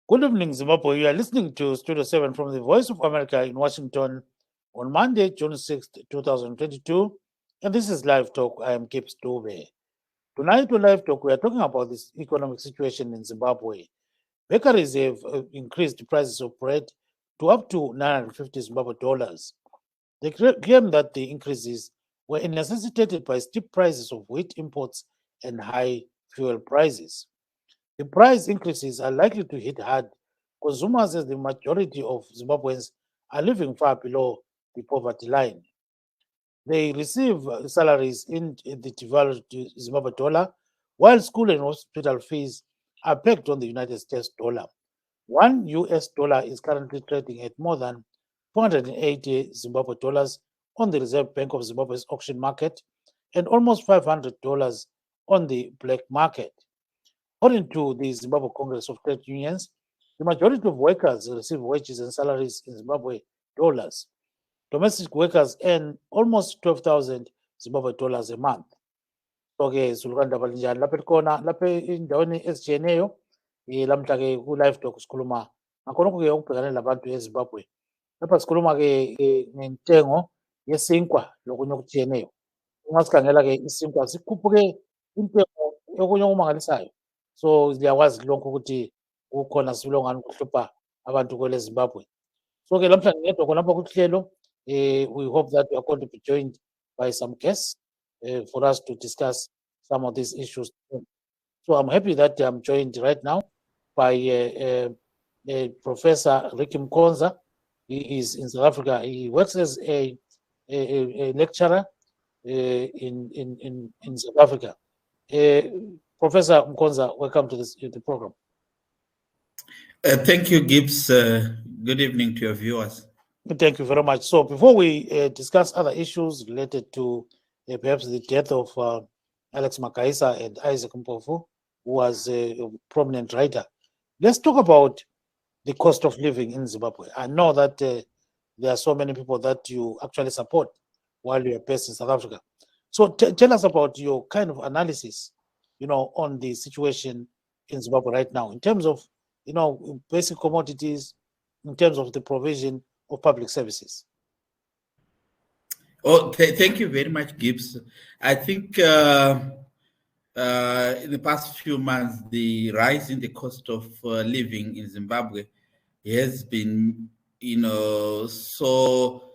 Good evening, Zimbabwe. You are listening to Studio 7 from the Voice of America in Washington on Monday, June 6th, 2022. And this is Live Talk. I am Gibbs, Dube. Tonight on Live Talk, we are talking about this economic situation in Zimbabwe. Bakeries have increased the prices of bread to up to 950 Zimbabwe dollars. They claim that the increases were necessitated by steep prices of wheat imports and high fuel prices. The price increases are likely to hit hard consumers as the majority of Zimbabweans are living far below the poverty line. They receive salaries in the devalued Zimbabwe dollar, while school and hospital fees are pegged on the United States dollar. One US dollar is currently trading at more than 480 Zimbabwe dollars on the Reserve Bank of Zimbabwe's auction market and almost $500 on the black market. According to the Zimbabwe Congress of Trade Unions, the majority of workers receive wages and salaries in Zimbabwe dollars. Domestic workers earn almost 12,000 Zimbabwe dollars a month. So-ke sulukandaba linjani lapha likhona lapha endaweni ezitshiyeneyo lamhla-ke ku-live talk sikhuluma ngakhonokho-ke okubhekane labantu eZimbabwe. Lapha sikhuluma-ke ngentengo yesinkwa lokunye okujiyeneyo. Uma sikhangela-ke isinkwa sikhuphuke intengo yokunye okumangalisayo. So liyakwazi lonke ukuthi kukhona sibilo ngani kuhlupha abantu kwele Zimbabwe. So-ke lamhlanje ngedwa khonapha kuhlelo we hope that we are going to be joined by some guests for us to discuss some of these issues. So I'm happy that I'm joined right now by Professor Ricky Mukonza. He is in South Africa. He works as a lecturer in South Africa. Professor Mukonza, welcome to the program. Thank you, Gibbs. Good evening to your viewers. Thank you very much. So before we discuss other issues related to perhaps the death of Alex Makaisa and Isaac Mpofu, who was a prominent writer, let's talk about the cost of living in Zimbabwe. I know that there are so many people that you actually support while you are based in South Africa. So tell us about your kind of analysis, on the situation in Zimbabwe right now, in terms of, basic commodities, in terms of the provision of public services. Thank you very much, Gibbs. I think in the past few months, the rise in the cost of living in Zimbabwe has been, so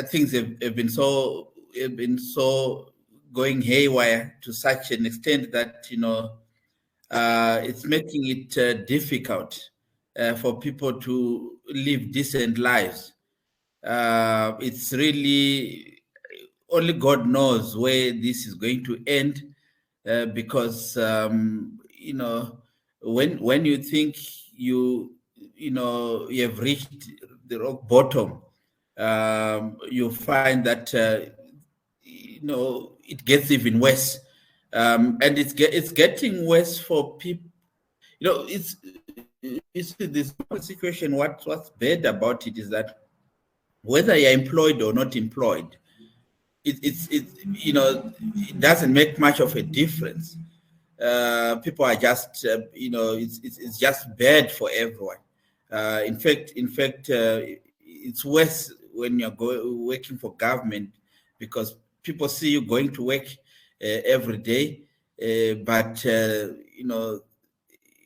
things have been so going haywire to such an extent that it's making it difficult for people to live decent lives. It's really only God knows where this is going to end, because when you think you have reached the rock bottom, you find that it gets even worse, and it's getting worse for people. It's this situation. What's bad about it is that whether you're employed or not employed, it doesn't make much of a difference. People are just it's just bad for everyone. In fact, it's worse when you're working for government, because people see you going to work every day, but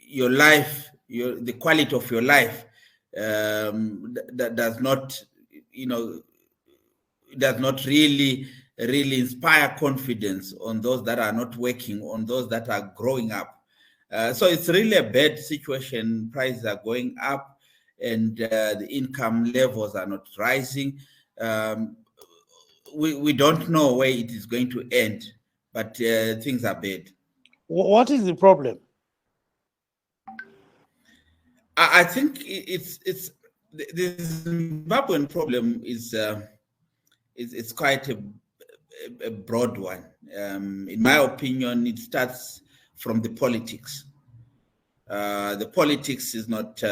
your life, the quality of your life that does not really inspire confidence on those that are not working, on those that are growing up. So it's really a bad situation. Prices are going up, and the income levels are not rising. We don't know where it is going to end, but things are bad. What is the problem? I think it's the Zimbabwean problem is it's quite a broad one. In my opinion, it starts from the politics. The politics is not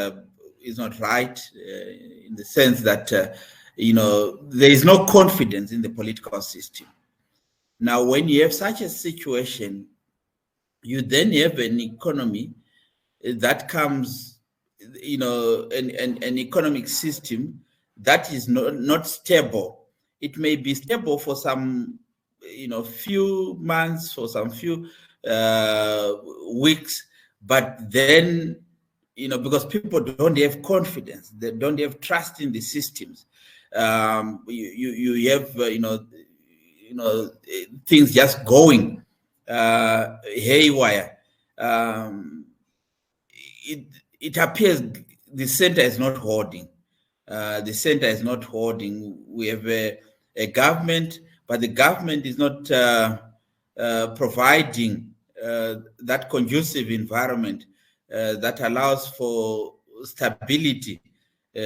right, in the sense that there is no confidence in the political system. Now, when you have such a situation, you then have an economy that comes, an economic system that is not stable. It may be stable for some, few months, for some few weeks, but then, because people don't have confidence, they don't have trust in the systems. You have, things just going haywire. It appears the center is not holding. The center is not holding. We have a government, but the government is not providing that conducive environment that allows for stability,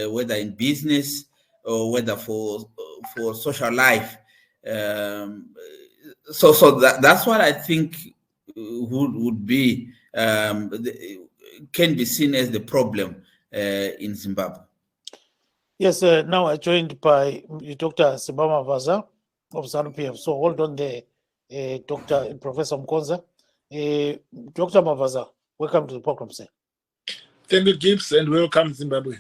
whether in business or whether for social life. So that's what I think would be can be seen as the problem in Zimbabwe. Yes, now I joined by Dr. Simba Mavaza of Zanu PF. So hold on there, Dr. Professor Mukonza. Dr. Mavaza, welcome to the program, sir. Thank you, Gibbs, and welcome, Zimbabwe.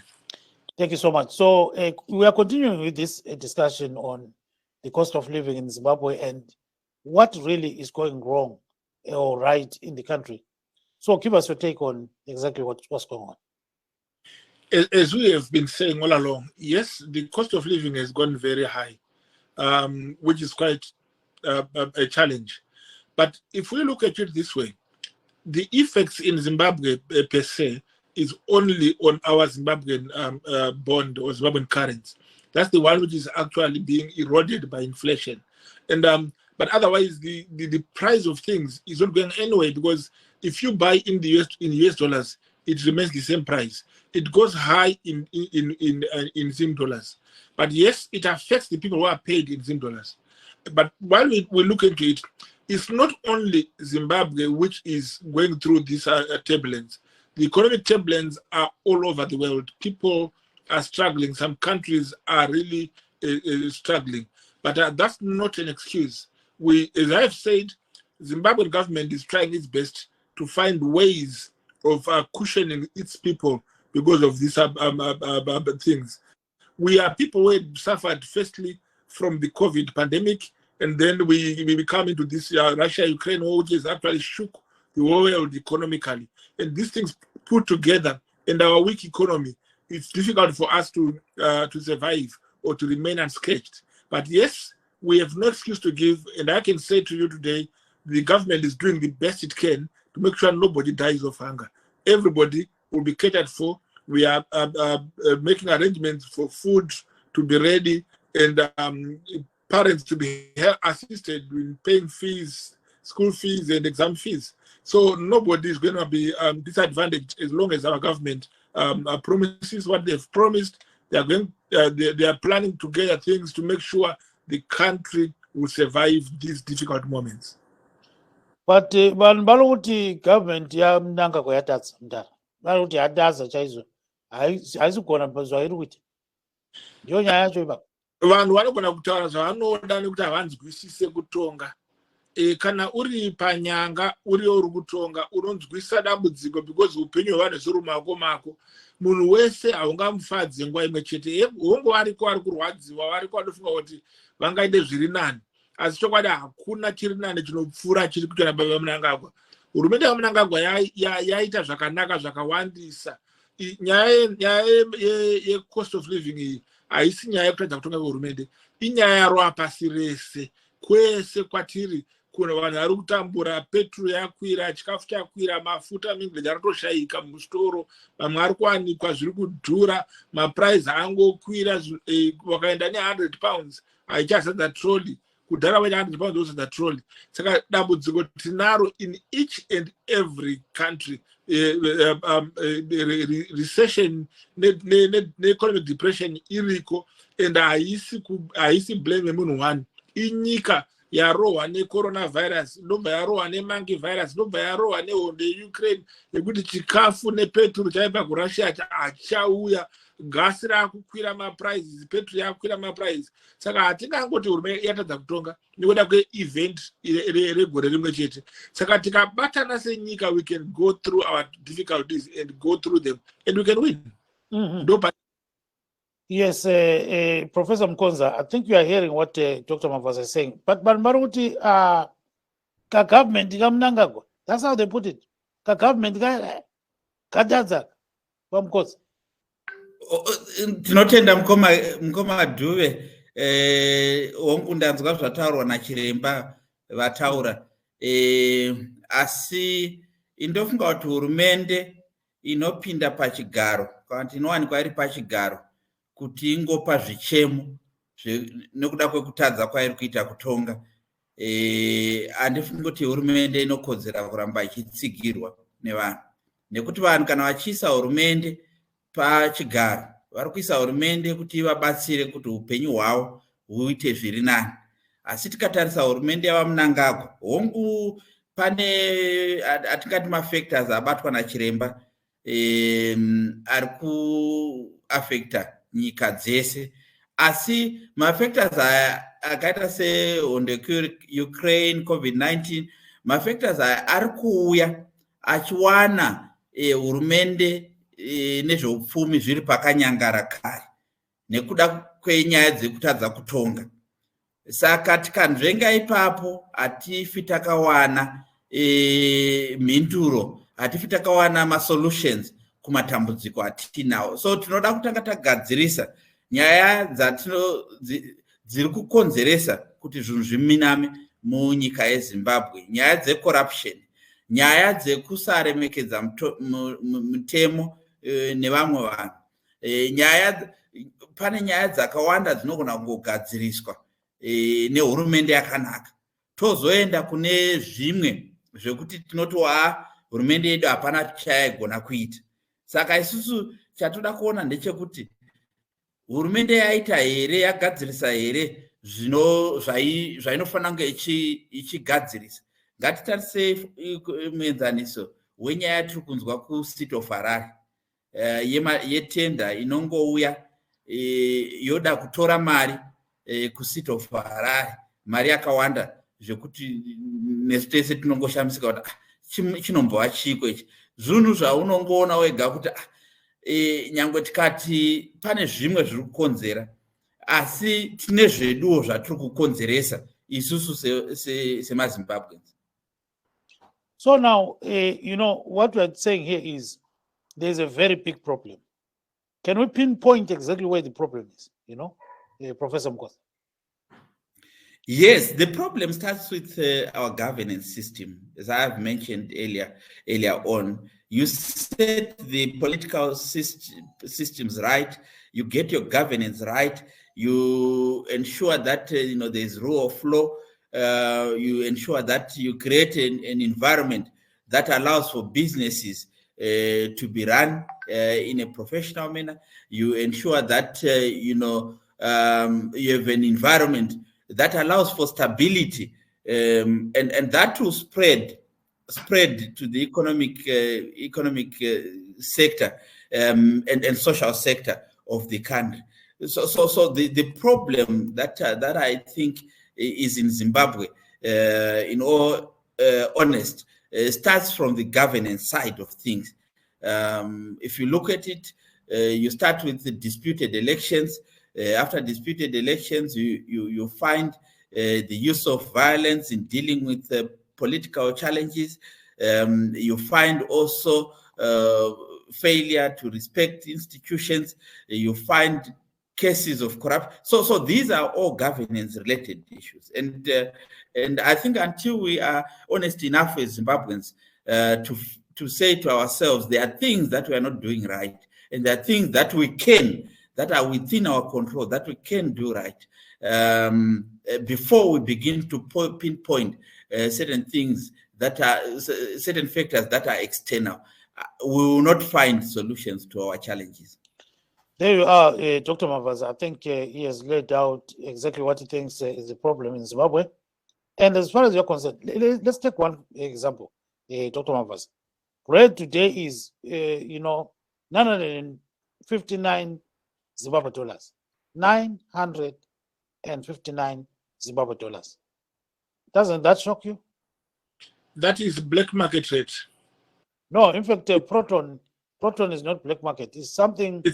Thank you so much. So we are continuing with this discussion on the cost of living in Zimbabwe and what really is going wrong or right in the country. So give us your take on exactly what's going on. As we have been saying all along, yes, the cost of living has gone very high, which is quite a challenge. But if we look at it this way, the effects in Zimbabwe per se is only on our Zimbabwean bond or Zimbabwean currency. That's the one which is actually being eroded by inflation. And but otherwise, the price of things is not going anywhere, because if you buy in the US dollars, it remains the same price. It goes high in Zim dollars. But yes, it affects the people who are paid in Zim dollars. But while we look into it, it's not only Zimbabwe which is going through this turbulence. The economic turbulence are all over the world. People are struggling. Some countries are really struggling. But that's not an excuse. As I've said, the Zimbabwean government is trying its best to find ways of cushioning its people because of these things. We are people who had suffered firstly from the COVID pandemic, and then we come into this Russia-Ukraine war, which has actually shook the world economically. And these things put together, and our weak economy, it's difficult for us to survive or to remain unscathed. But yes, we have no excuse to give, and I can say to you today, the government is doing the best it can to make sure nobody dies of hunger. Everybody will be catered for. We are making arrangements for food to be ready, and parents to be assisted in paying fees, school fees and exam fees. So nobody is going to be disadvantaged as long as our government promises what they've promised. They are planning to gather things to make sure the country will survive these difficult moments. But vanhu vanoti government yamunanga kwayatadza mudara vanoti yadaza chaizvo haisi kugona zvairi kuita ndiyo nyaya yacho ipapo. Vanhu vanogona kutaura zvavanoda nekuti havanzwisise kutonga. Kana uri panyanga uriyo uri kutonga unonzwisa dambudziko because upenyu hwevanhu zviri mumako mako. Munhu wese haungamufadze nguva imwe chete. Hongo variko vari kurwadziwa, variko vanofunga kuti vangaite zviri nani. Asi chokwadi hakuna chiri nani chinopfuura chiri kuitwa naBaba Mnangagwa. Hurumende yaMnangagwa yaita zvakanaka zvakawandisa. Nyaya ye-cost of living iyi haisi nyaya yekutadza kutonga kwehurumende. Inyaya yarova pasi rese. Kwese kwatiri kuna vanhu vari kutambura, petrol yakwira, chikafu chakwira, mafuta mingrendi aratoshayika muzvitoro, vamwe ari kuwanikwa zviri kudhura, mapuraizi angokwira. Wakaenda ne100 pounds haichazadza troli. Kudhara waita 100 pounds wozadza troli. Saka dambudziko tinaro in each and every country. Recession ne-economic depression iriko, and haisi blame yemunhu one. Inyika yarohwa necoronavirus, ndobva yarohwa nemonkey virus, ndobva yarohwa nehondo yeUkraine yekuti chikafu nepeturu chaibva kurussia hachauya, gasi rakukwira maprizes, peturu yakukwira maprizes. Saka hatingangoti hurumende yatadza kutonga nekuda kweevent regore rimwe chete. Saka tikabatana senyika, we can go through our difficulties and go through them and we can win. Yes, Professor Mukonza, I think you are hearing what Dr. Mavaza is saying. But Maruti, ka government kamnangagwa. That's how they put it. Ka government kadadza pamkosi. Tinotenda mukoma Dube hongu ndanzwa zvataurwa nachiremba vataura, asi indofunga kuti hurumende inopinda pachigaro kana kuti inowanikwa iri pachigaro kuti ingopa zvichemo nekuda kwekutadza kwairi kuita kutonga. Handifungi kuti hurumende inokodzera kuramba ichitsigirwa nevanhu, nekuti vanhu kana vachiisa hurumende pachigaro vari kuisa hurumende kuti vabatsire kuti upenyu hwavo huite zviri nani. Asi tikatarisa hurumende yavamunangagwa, hongu pane atingati mafactors abatwa nachiremba ari kuafecta nyika dzese, asi mafactors aya akaita sehondo Ukraine, COVID-19, mafactors aya ari kuuya achiwana hurumende nezveupfumi zviri pakanyangara kare nekuda kwenyaya dzekutadza kutonga. Saka tikanzvenga ipapo hatifi takawana mhinduro, hatifi takawana masolutions kumatambudziko atinawo. So tinoda kutanga tagadzirisa nyaya dziri kukonzeresa kuti zvinhu zviminame munyika yeZimbabwe, nyaya dzecorruption, nyaya dzekusaremekedza mutemo nevamwe vanhu, pane nyaya dzakawanda dzinogona kungogadziriswa nehurumende yakanaka. Tozoenda kune zvimwe zvekuti tinoti hurumende yedu hapana chaigona kuita. Saka isusu chatoda kuona ndechekuti hurumende yaita here, yagadzirisa here zvainofanira kunge ichigadzirisa. Ngatitarise muenzaniso wenyaya yatiri kunzwa kuSeat of Harare yetenda inongouya yoda kutora mari kuSeat of Harare, mari yakawanda zvekuti nesu tese tinongoshamisika kuti chinombova chiko ichi. Zvinhu zvaunongoona wega kuti nyangwe tikati pane zvimwe zviri kukonzera, asi tine zveduwo zvatiri kukonzeresa isusu semaZimbabweans. So now, what we're saying here is there's a very big problem. Can we pinpoint exactly where the problem is, Professor Mukonza? Yes, the problem starts with our governance system. As I have mentioned earlier on, you set the political systems right, you get your governance right, you ensure that there's rule of law, you ensure that you create an environment that allows for businesses to be run in a professional manner. You ensure that you have an environment that allows for stability, and that will spread to the economic sector and social sector of the country. So the problem that I think is in Zimbabwe, in all honesty, starts from the governance side of things. If you look at it, you start with the disputed elections. After disputed elections, you find the use of violence in dealing with political challenges. You find also failure to respect institutions. You find cases of corruption. So these are all governance-related issues. And I think until we are honest enough as Zimbabweans to say to ourselves, there are things that we are not doing right, and there are things that that are within our control, that we can do right, before we begin to pinpoint certain things certain factors that are external, we will not find solutions to our challenges. There you are, Dr. Mavaza. I think he has laid out exactly what he thinks is the problem in Zimbabwe. And as far as you're concerned, let's take one example, Dr. Mavaza. Bread today is, 959 Zimbabwe dollars. 959 Zimbabwe dollars. Doesn't that shock you? That is black market rate. No, in fact, proton is not black market. It's something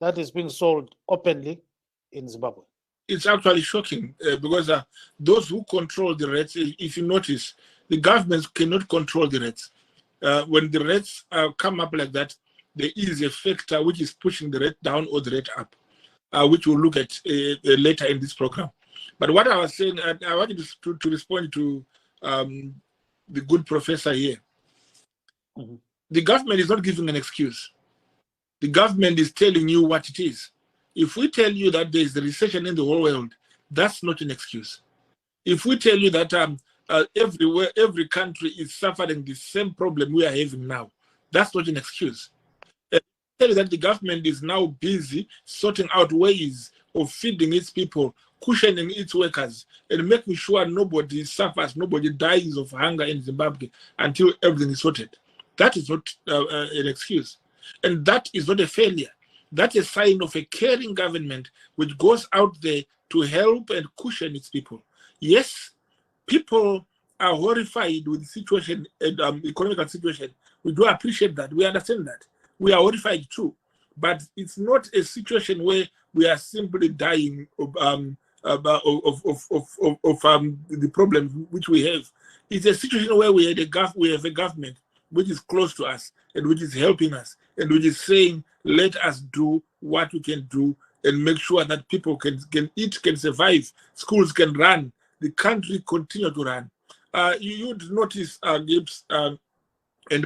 that is being sold openly in Zimbabwe. It's actually shocking because those who control the rates, if you notice, the governments cannot control the rates. When the rates come up like that, there is a factor which is pushing the rate down or the rate up, which we'll look at later in this program. But what I was saying, I wanted to respond to the good professor here. Mm-hmm. The government is not giving an excuse. The government is telling you what it is. If we tell you that there is a recession in the whole world, that's not an excuse. If we tell you that everywhere, every country is suffering the same problem we are having now, that's not an excuse. Tell you that the government is now busy sorting out ways of feeding its people, cushioning its workers, and making sure nobody suffers, nobody dies of hunger in Zimbabwe until everything is sorted. That is not an excuse. And that is not a failure. That's a sign of a caring government which goes out there to help and cushion its people. Yes, people are horrified with the situation and economical situation. We do appreciate that. We understand that. We are horrified too. But it's not a situation where we are simply dying of the problems which we have. It's a situation where we have a government which is close to us and which is helping us and which is saying, let us do what we can do and make sure that people can eat, can survive, schools can run, the country continue to run. You'd notice, Gibbs and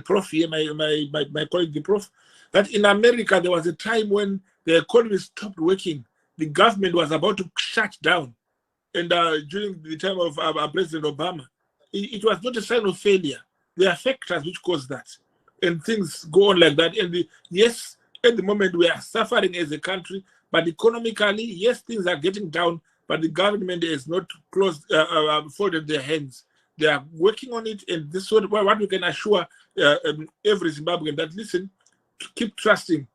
Prof here, my colleague, the Prof, that in America there was a time when the economy stopped working. The government was about to shut down. And during the time of President Obama, it was not a sign of failure. There are factors which cause that. And things go on like that. And yes, at the moment we are suffering as a country, but economically, yes, things are getting down, but the government has not folded their hands. They are working on it, and this is what we can assure every Zimbabwean that, listen, keep trusting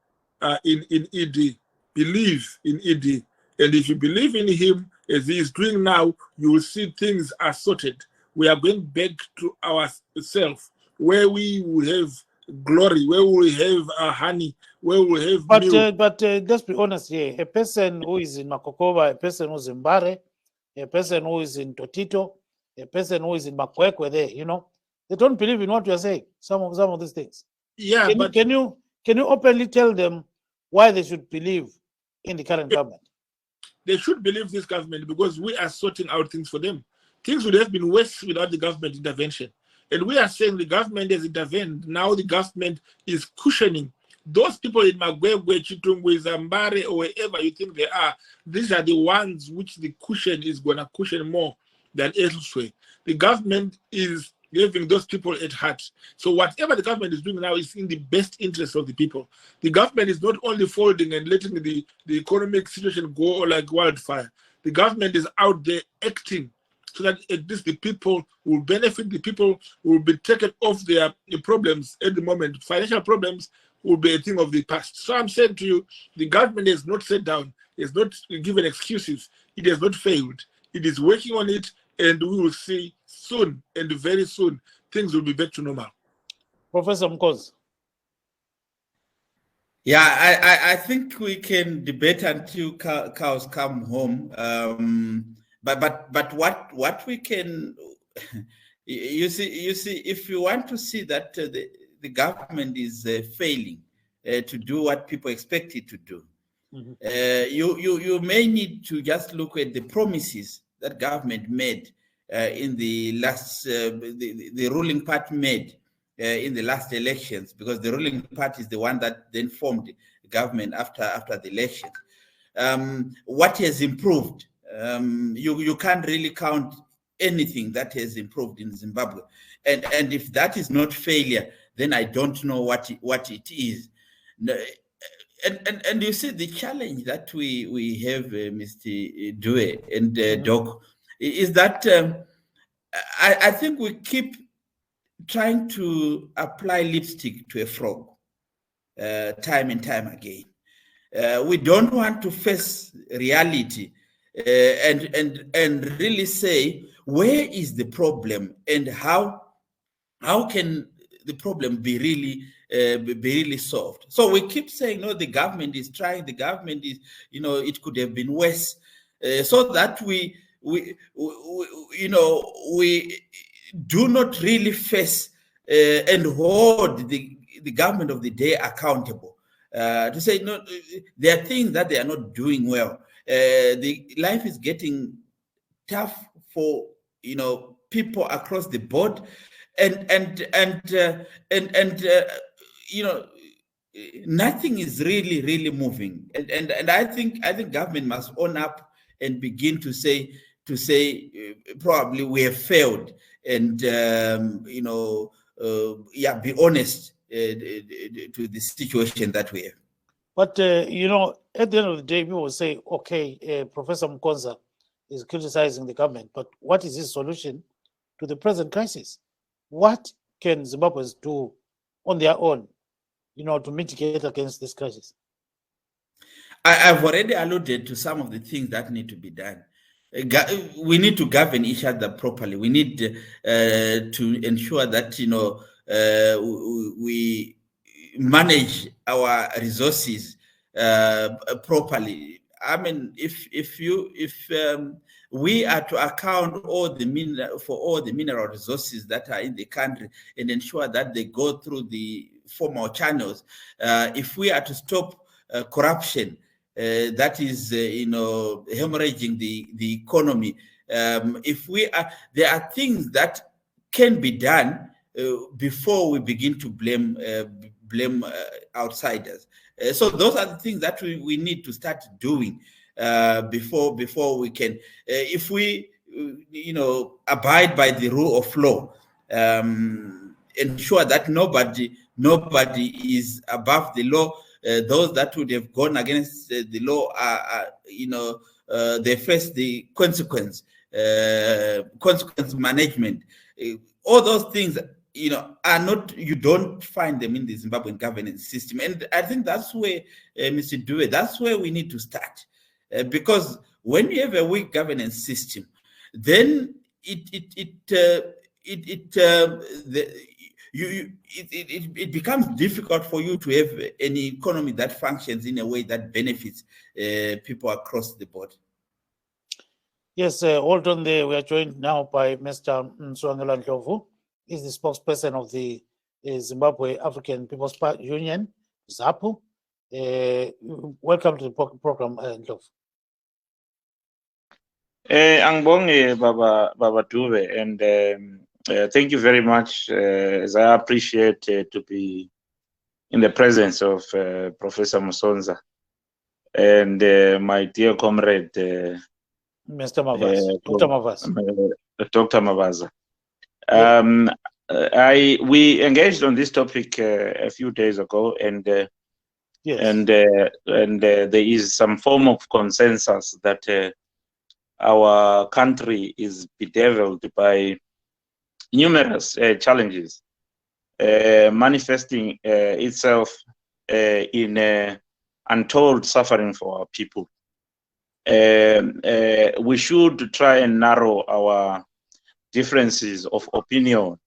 in ED, believe in ED. And if you believe in him, as he is doing now, you will see things are sorted. We are going back to ourselves, where we will have glory, where we will have honey, where we will have milk. But let's be honest here. A person who is in Makokoba, a person who is in Mbare, a person who is in Totito, a person who is in Makwekwe there, they don't believe in what you're saying, some of these things. Yeah, can you openly tell them why they should believe in the current government? They should believe this government because we are sorting out things for them. Things would have been worse without the government intervention. And we are saying the government has intervened. Now the government is cushioning. Those people in Magwegwe, Chitungwe, Zambare, or wherever you think they are, these are the ones which the cushion is going to cushion more than elsewhere. The government is giving those people at heart. So whatever the government is doing now is in the best interest of the people. The government is not only folding and letting the economic situation go like wildfire. The government is out there acting so that at least the people will benefit, the people will be taken off their problems at the moment. Financial problems will be a thing of the past. So I'm saying to you, the government has not sat down, has not given excuses, it has not failed. It is working on it, and we will see soon, and very soon, things will be back to normal. Professor Mukonza. Yeah, I think we can debate until cows come home. But what we can, you see, if you want to see that the government is failing to do what people expect it to do, you may need to just look at the promises that government made in the last, the ruling party made in the last elections, because the ruling party is the one that then formed government after the election. What has improved? You can't really count anything that has improved in Zimbabwe, and if that is not failure, then I don't know what it is. And you see the challenge that we have, Mr. Dube and Doc, is that I think we keep trying to apply lipstick to a frog time and time again. We don't want to face reality and really say where is the problem and how can the problem be really solved. So we keep saying, no, the government is trying, the government is, it could have been worse, so that we do not really face and hold the government of the day accountable, to say, no, there are things that they are not doing well. The life is getting tough for people across the board, and nothing is really moving, and I think government must own up and begin to say probably we have failed, and be honest to the situation that we have. But at the end of the day, people will say, okay, Professor Mukonza is criticizing the government, but what is his solution to the present crisis? What can Zimbabweans do on their own, to mitigate against this crisis? I've already alluded to some of the things that need to be done. We need to govern each other properly. We need to ensure that we manage our resources properly. I mean, if we are to account for all the mineral resources that are in the country and ensure that they go through the formal channels, if we are to stop corruption that is hemorrhaging the economy, if we are, there are things that can be done before we begin to blame outsiders. So those are the things that we need to start doing before we can, if we abide by the rule of law, ensure that nobody is above the law. Those that would have gone against the law are they face the consequence management. All those things are not, you don't find them in the Zimbabwean governance system. And I think that's where, Mr. Dube, that's where we need to start. Because when you have a weak governance system, then it becomes difficult for you to have an economy that functions in a way that benefits people across the board. Yes, hold on there. We are joined now by Mr. Msongelwa Ndlovu. He's the spokesperson of the Zimbabwe African People's Union, Zapu. Welcome to the program, Ndlovu. Angbonge Baba Dube, and thank you very much. As I appreciate to be in the presence of Professor Mukonza and my dear comrade, Mr. Mavaza, Dr. Mavaza. Dr. Mavaza. We engaged on this topic a few days ago, and yes. and there is some form of consensus that our country is bedeviled by numerous challenges, manifesting itself in untold suffering for our people. We should try and narrow our differences of opinion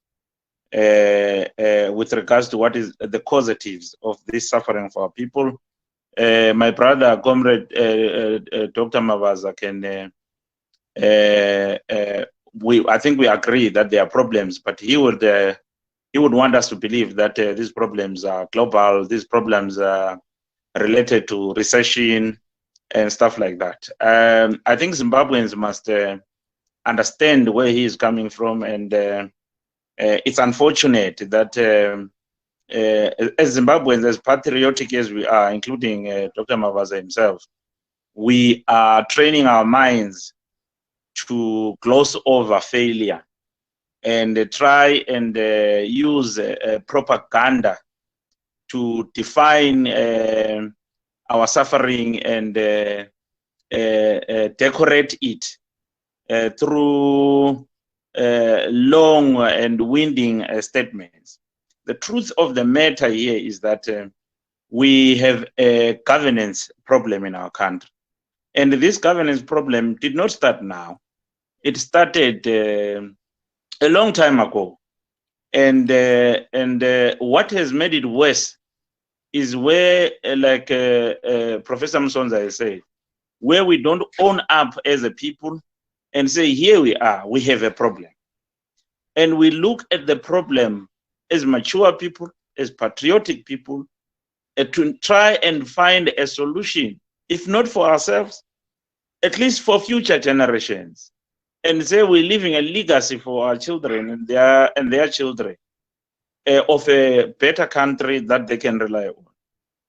with regards to what is the causatives of this suffering for our people. My brother, comrade Dr. Mavaza, can I think we agree that there are problems, but he would want us to believe that these problems are global. These problems are related to recession and stuff like that. I think Zimbabweans must understand where he is coming from, and it's unfortunate that as Zimbabweans, as patriotic as we are, including Dr. Mavaza himself, we are training our minds to gloss over failure and try and use propaganda to define our suffering and decorate it through long and winding statements. The truth of the matter here is that we have a governance problem in our country. And this governance problem did not start now. It started a long time ago. And what has made it worse is where, like Professor Msongelwa has said, where we don't own up as a people and say, here we are, we have a problem. And we look at the problem as mature people, as patriotic people, to try and find a solution, if not for ourselves, at least for future generations. And say we're leaving a legacy for our children and their children of a better country that they can rely on.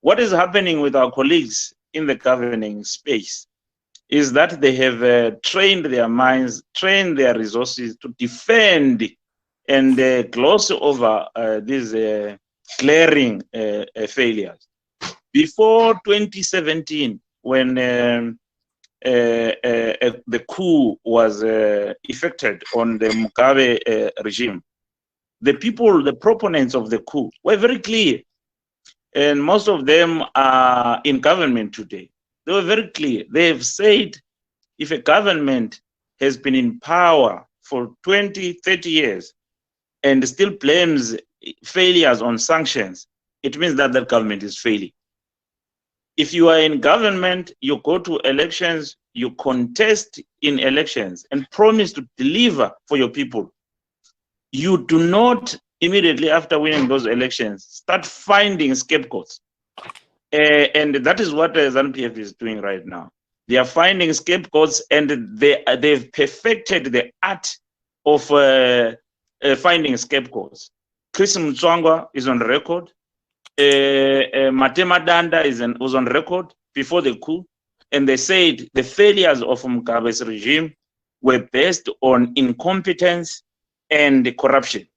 What is happening with our colleagues in the governing space is that they have trained their minds, trained their resources to defend and gloss over these glaring failures. Before 2017, when the coup was effected on the Mugabe regime, the people, the proponents of the coup, were very clear. And most of them are in government today. They were very clear. They have said if a government has been in power for 20, 30 years and still blames failures on sanctions, it means that that government is failing. If you are in government, you go to elections, you contest in elections and promise to deliver for your people. You do not immediately after winning those elections start finding scapegoats. And that is what ZANU-PF is doing right now. They are finding scapegoats, and they've perfected the art of finding scapegoats. Chris Msongelwa is on record. Matema Danda was on record before the coup, and they said the failures of Mugabe's regime were based on incompetence and corruption.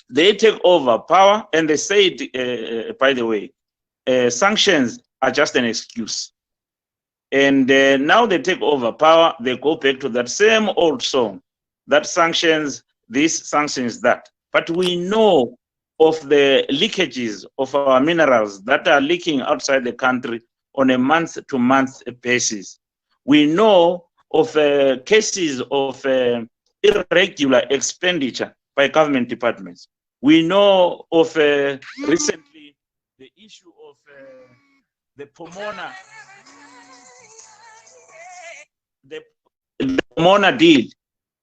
They take over power, and they said, by the way, sanctions are just an excuse. And now they take over power, they go back to that same old song, that sanctions this, sanctions that. But we know of the leakages of our minerals that are leaking outside the country on a month-to-month basis. We know of cases of irregular expenditure by government departments. We know of recently the issue of the Pomona deal,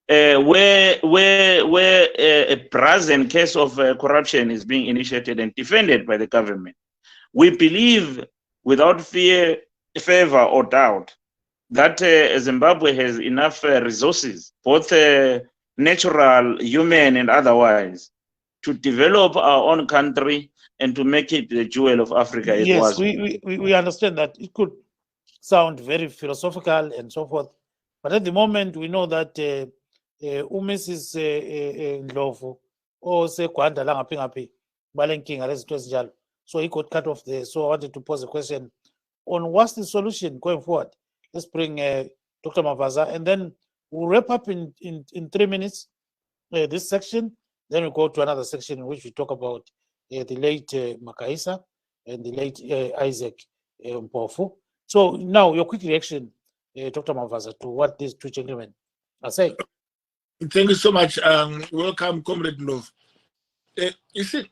where a brazen case of corruption is being initiated and defended by the government. We believe, without fear, favor, or doubt, that Zimbabwe has enough resources, both natural, human, and otherwise, to develop our own country and to make it the jewel of Africa. Yes, we understand that it could sound very philosophical and so forth, but at the moment we know that Mrs. Ndlovu or say Kwanda la ngaphi balenkinga lezinto ezinjalo, so he got cut off there. So I wanted to pose a question on what's the solution going forward. Let's bring Dr. Mavaza, and then we'll wrap up in 3 minutes this section. Then we go to another section in which we talk about the late Makaisa and the late Isaac Mpofu. So now your quick reaction, Dr. Mavaza, to what these two gentlemen are saying. Thank you so much. Welcome, Comrade Ndlovu. You see,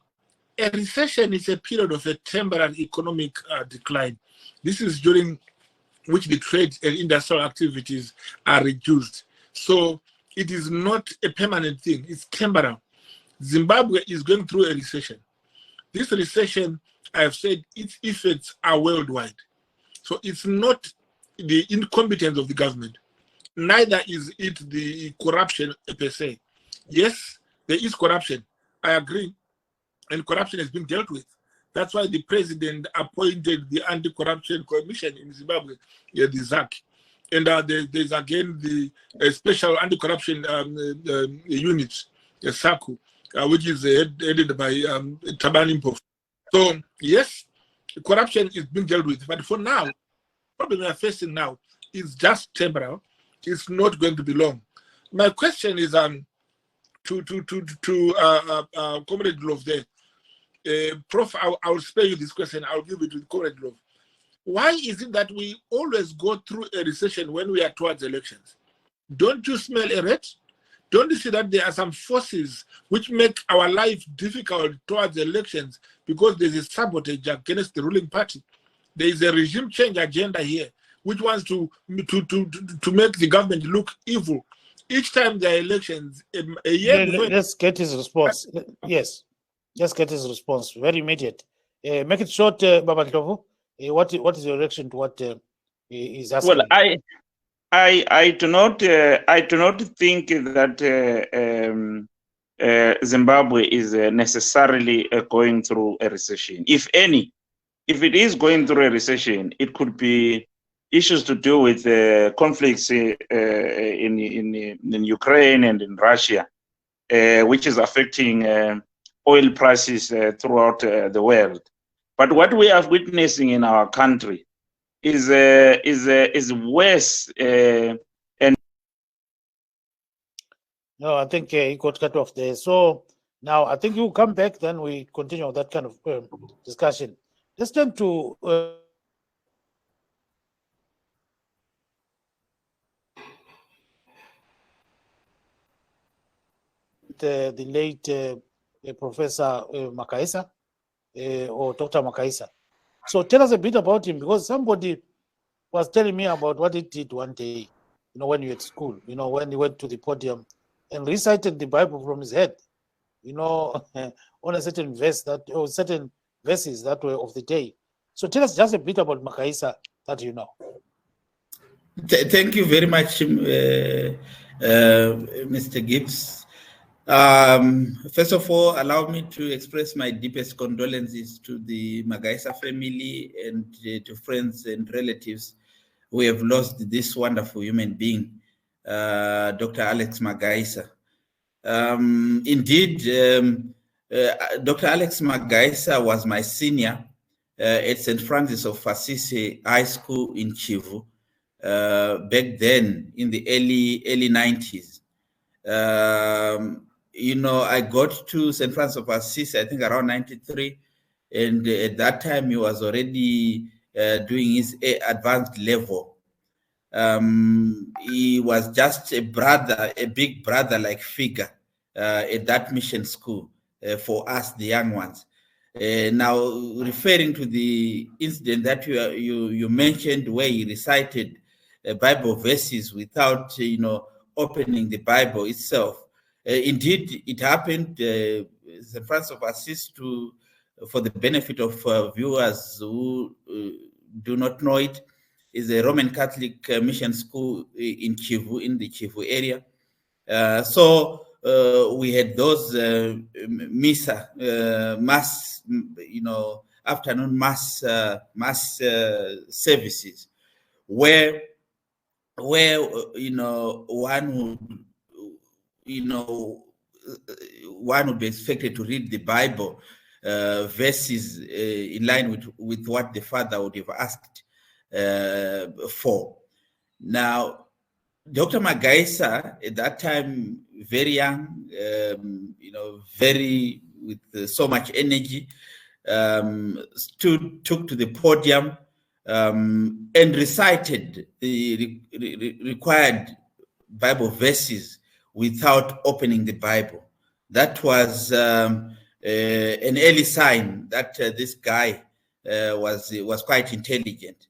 a recession is a period of a temporary economic decline. This is during which the trade and industrial activities are reduced. So it is not a permanent thing, it's temporary. Zimbabwe is going through a recession. This recession, I've said, its effects are worldwide. So it's not the incompetence of the government. Neither is it the corruption per se. Yes, there is corruption. I agree. And corruption has been dealt with. That's why the president appointed the Anti-Corruption Commission in Zimbabwe, the ZAC. And there's again the special anti-corruption unit, the Zapu, which is headed by Tabani Mpofu. So, yes, corruption is being dealt with. But for now, the problem we are facing now is just temporal. It's not going to be long. My question is, Comrade Ndlovu there. Prof, I'll spare you this question. I'll give it to Comrade Ndlovu. Why is it that we always go through a recession when we are towards elections? Don't you smell a rat? Don't you see that there are some forces which make our life difficult towards elections because there's a sabotage against the ruling party? There is a regime change agenda here which wants to make the government look evil. Each time there are elections, a year before... Let's get his response. Yes, let's get his response. Very immediate. Make it short, Baba Ndlovu. What is your reaction to what is asking? Well, I do not think that Zimbabwe is necessarily going through a recession. If it is going through a recession, it could be issues to do with conflicts in Ukraine and in Russia, which is affecting oil prices throughout the world. But what we are witnessing in our country is worse. And no, I think he got cut off there. So now I think you come back, then we continue that kind of discussion. Let's turn to the late Professor Makaisa or Dr. Makaisa. So tell us a bit about him, because somebody was telling me about what he did one day, when you were at school, when he went to the podium and recited the Bible from his head, on a certain verse or certain verses that were of the day. So tell us just a bit about Makaisa that you know. Thank you very much, Mr. Gibbs. First of all, allow me to express my deepest condolences to the Makaisa family and to friends and relatives who have lost this wonderful human being, Dr. Alex Makaisa. Indeed, Dr. Alex Makaisa was my senior at St. Francis of Assisi High School in Chivu back then in the early 90s. I got to St. Francis of Assisi, I think around 93, and at that time he was already doing his advanced level. He was just a big brother-like figure at that mission school for us, the young ones. Now, referring to the incident that you mentioned, where he recited Bible verses without, opening the Bible itself. Indeed, it happened. St. Francis of Assisi, for the benefit of viewers who do not know it, is a Roman Catholic mission school in Chivu, in the Chivu area. So we had those mass, afternoon mass services, where one would be expected to read the Bible verses in line with what the father would have asked for. Now, Dr. Makaisa, at that time, very young, very with so much energy, took to the podium and recited the required Bible verses without opening the Bible. That was an early sign that this guy was quite intelligent.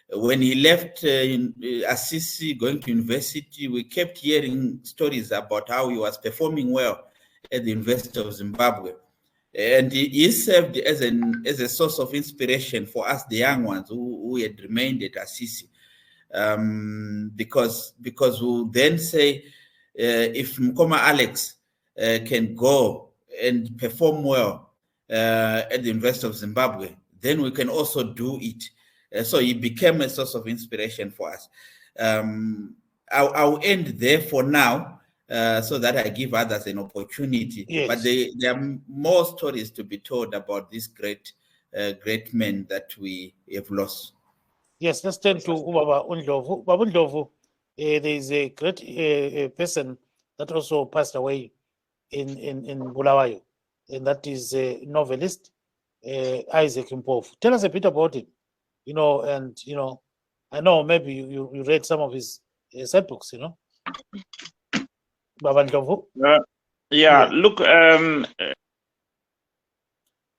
When he left Assisi, going to university, we kept hearing stories about how he was performing well at the University of Zimbabwe. And he served as a source of inspiration for us, the young ones who had remained at Assisi. Because we'll then say, if Mkoma Alex can go and perform well at the University of Zimbabwe, then we can also do it. So he became a source of inspiration for us. I'll end there for now, so that I give others an opportunity. Yes. But there are more stories to be told about this great men that we have lost. Yes, let's turn to Baba Ndlovu. Baba Ndlovu, there is a great person that also passed away in Bulawayo, and that is a novelist, Isaac Mpofu. Tell us a bit about him, and I know maybe you read some of his sad books, Baba Ndlovu. Yeah, look,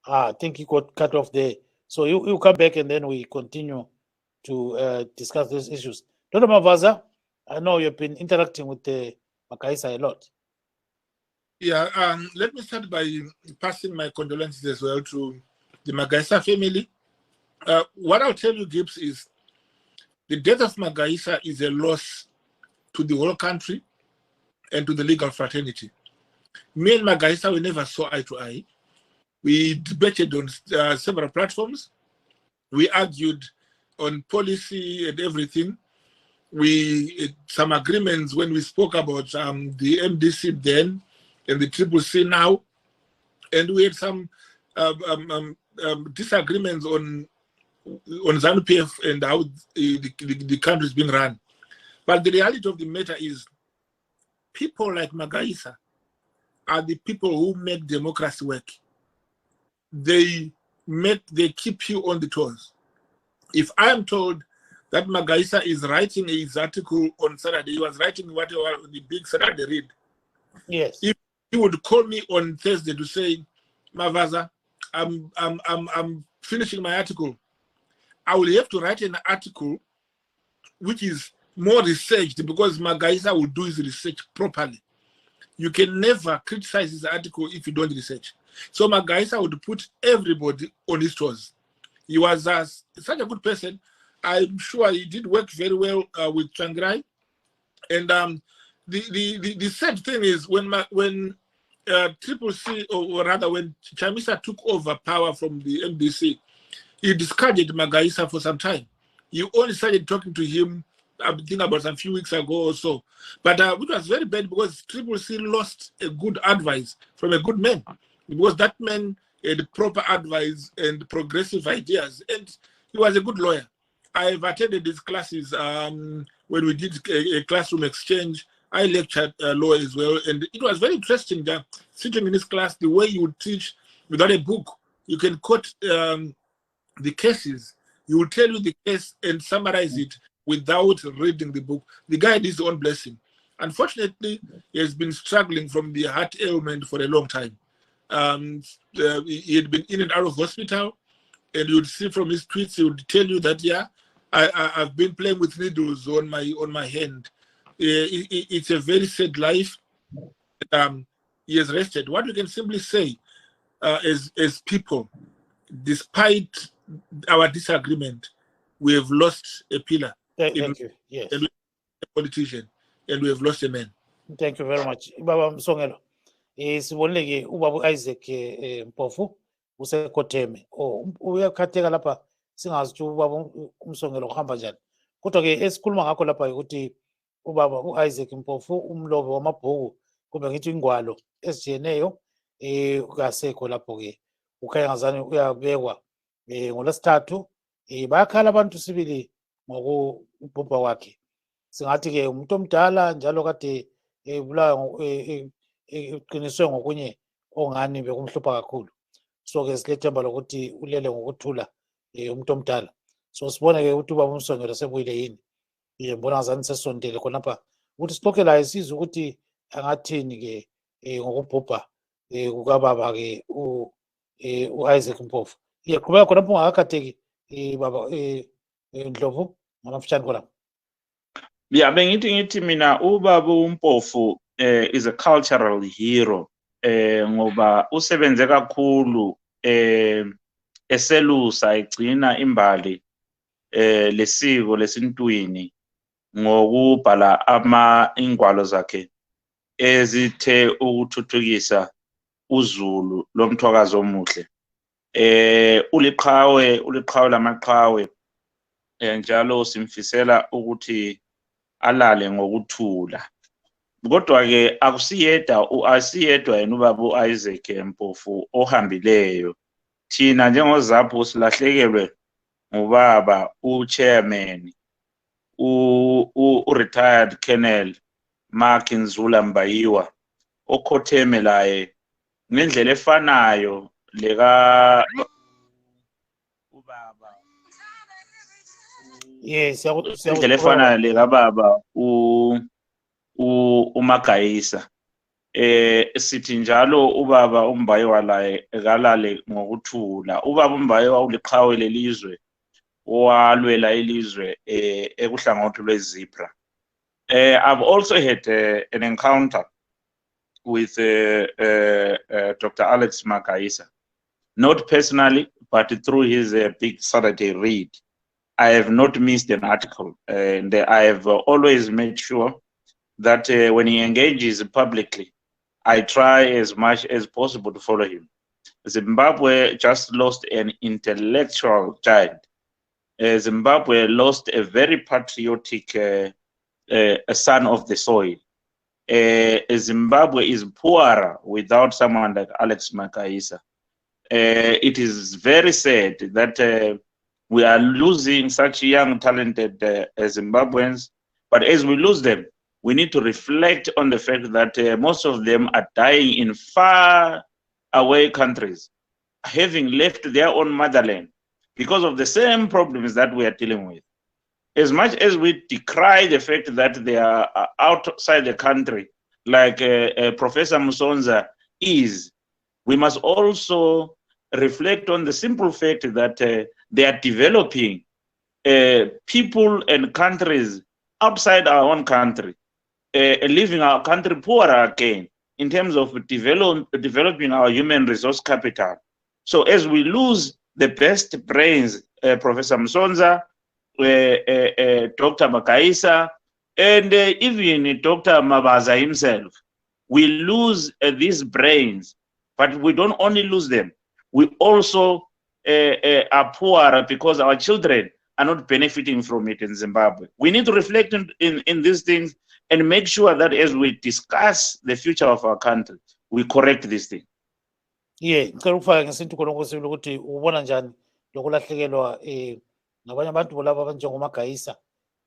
I think he got cut off there. So you come back and then we continue to discuss these issues. Dr. Mavaza, I know you've been interacting with the Makaisa a lot. Yeah, let me start by passing my condolences as well to the Magaisa family. What I'll tell you, Gibbs, is the death of Magaisa is a loss to the whole country and to the legal fraternity. Me and Magaisa, we never saw eye to eye. We debated on several platforms. We argued on policy and everything. We some agreements when we spoke about the MDC then and the CCC now, and we had some disagreements on Zanu PF and how the country is being run. But the reality of the matter is, people like Magaisa are the people who make democracy work. They keep you on the toes. If I am told that Magaisa is writing his article on Saturday, he was writing whatever the big Saturday read. Yes. If he would call me on Thursday to say, Mavaza, I'm finishing my article, I will have to write an article which is more researched, because Magaisa will do his research properly. You can never criticize his article if you don't research. So Magaisa would put everybody on his toes. He was such a good person. I'm sure he did work very well with Tsvangirai. And the sad thing is when CCC, or rather when Chamisa took over power from the MDC, he discarded Magaisa for some time. You only started talking to him, I think about a few weeks ago or so. But it was very bad, because CCC lost a good advice from a good man. Because that man had proper advice and progressive ideas, and he was a good lawyer. I've attended his classes when we did a classroom exchange. I lectured law as well, and it was very interesting that sitting in his class, the way you would teach without a book. You can quote the cases. He will tell you the case and summarize it without reading the book. The guy had his own blessing. Unfortunately, he has been struggling from the heart ailment for a long time. He had been in and out of hospital, and you'd see from his tweets, he would tell you that, yeah, I've been playing with needles on my hand. It's a very sad life. He has rested. What we can simply say as people, despite our disagreement, we have lost a pillar. Thank you. Yes. And a politician, and we have lost a man. Thank you very much. Baba Msongelwa. Sibonile-ke ubaba Isaac Mpofu usekhotheme. Uyakhatheka lapha singazi ukuthi ubaba Msongelwa uhamba njani. Kodwa-ke esikhuluma ngakho lapha ukuthi ubaba Isaac Mpofu umlobi wamabhuku kumbe ngithi ingwalo ezijiyeneyo kasekho lapho-ke ukhanya ngazani uyabekwa ngoLwesithathu. Bayakhala abantu sibili ngokubhubha kwakhe. Singathi-ke umuntu omdala njalo kade ebulawa eqiniswe ngokunye ongani bekumhlupha kakhulu. So-ke silethemba lokuthi ulele ngokuthula umuntu omdala. So sibone-ke ukuthi ubaba uMsongelwa sebuyile yini. Ngibona ngazani sesondele khonapha ukuthi sixoxe laye sizwe ukuthi angathini-ke ngokubhubha kukababa-ke u-Isaac Mpofu. Qhubeka khonapha ungakakhatheki baba Ndlovu ngamafutshane khonapha. Yeah, bengithi mina ubaba uMpofu is a cultural hero ngoba usebenze kakhulu eselusa egcina imbali lesiko lesintwini ngokubhala ingwalo zakhe ezithe ukuthuthukisa uZulu lomthwakazi omuhle. Uliqhawe lamaqhawe, njalo simfisela ukuthi alale ngokuthula. Kodwa-ke asiyedwa yena ubaba u-Isaac Mpofu ohambileyo. Thina njengoZapu silahlekelwe ngubaba u-chairman retired Colonel Mark Nzula Mbayiwa okhotheme laye ngendlela efanayo leka ubaba Yes, indlela efanayo leka baba uMagayisa sithi njalo ubaba uMbayiwa laye ekalale ngokuthula. Ubaba uMbayiwa uliqhawe lelizwe walwela ilizwe ekuhlangothi lwezebra. I've also had an encounter with Dr. Alex Magayisa, not personally, but through his big Saturday read. I have not missed an article, and I have always made sure that when he engages publicly, I try as much as possible to follow him. Zimbabwe just lost an intellectual giant. Zimbabwe lost a very patriotic son of the soil. Zimbabwe is poorer without someone like Alex Magayisa. It is very sad that we are losing such young, talented Zimbabweans, but as we lose them, we need to reflect on the fact that most of them are dying in far away countries, having left their own motherland because of the same problems that we are dealing with. As much as we decry the fact that they are outside the country, like Professor Mukonza is, we must also reflect on the simple fact that they are developing people and countries outside our own country, leaving our country poorer again in terms of developing our human resource capital. So as we lose the best brains, Professor Mukonza, Dr. Magayisa, and even Dr. Mavaza himself, we lose these brains, but we don't only lose them, we also are poorer because our children are not benefiting from it in Zimbabwe. We need to reflect in these things and make sure that as we discuss the future of our country, we correct this thing. Yeah, ngicela ukufaka ngesintu khona okwesibili ukuthi ubona njani lokulahlekelwa ngabanye abantu laba abanjengoMagayisa